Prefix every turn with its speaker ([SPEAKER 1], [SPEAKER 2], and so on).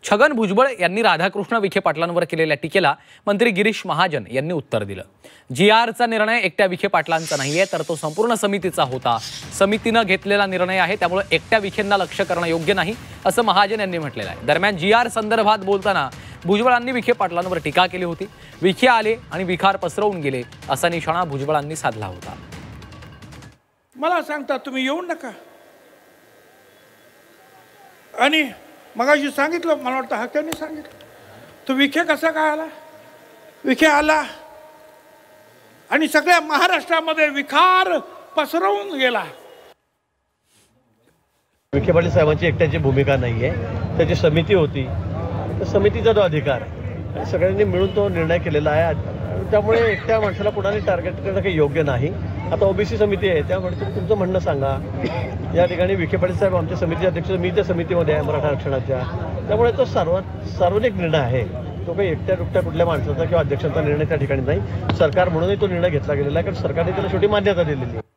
[SPEAKER 1] छगन भुजबळ यांनी राधाकृष्ण विखे पाटलांवर केलेल्या टीकेला मंत्री गिरीश महाजन यांनी उत्तर दिलं। GRचा निर्णय एकट्या विखे पाटलांचा नाहीये, तर तो संपूर्ण समितीचा होता। समितीने घेतलेला निर्णय आहे, त्यामुळे एकट्या विखेंना लक्ष्य करणं योग्य नाही, असं महाजन यांनी म्हटलेलं आहे। दरम्यान GR संदर्भात बोलताना भुजबळांनी विखे पाटलांवर टीका केली होती। विखे आले आणि विखार पसरवून गेले असा निशाणा भुजबळांनी साधला होता।
[SPEAKER 2] मला सांगता तुम्ही येऊ नका, आणि मगाशी सांगितलं, मला वाटतं हक्याने सांगितलं, तो विखे कसा काय आला? विखे आला आणि सगळ्या महाराष्ट्रामध्ये विखार पसरवून गेला।
[SPEAKER 3] विखे पाटील साहेबांची एकट्याची भूमिका नाहीये, त्याची समिती होती, त्या समितीचा तो अधिकार आणि सगळ्यांनी मिळून तो निर्णय केलेला आहे। त्यामुळे एकट्या माणसाला कुणाला टार्गेट करणं काही योग्य नाही। आता OBC समिती आहे, त्यामुळे तुम्ही तुमचं म्हणणं सांगा। या ठिकाणी विखे पाटील साहेब आमच्या समितीचे अध्यक्ष, मी त्या समितीमध्ये आहे मराठा आरक्षणाच्या, त्यामुळे तो सार्वजनिक निर्णय आहे। तो काही एकट्या कुठल्या माणसाचा किंवा अध्यक्षांचा निर्णय त्या ठिकाणी नाही, सरकार म्हणूनही तो निर्णय घेतला गेलेला आहे, कारण सरकारने त्याला शेवटी मान्यता दिलेली आहे।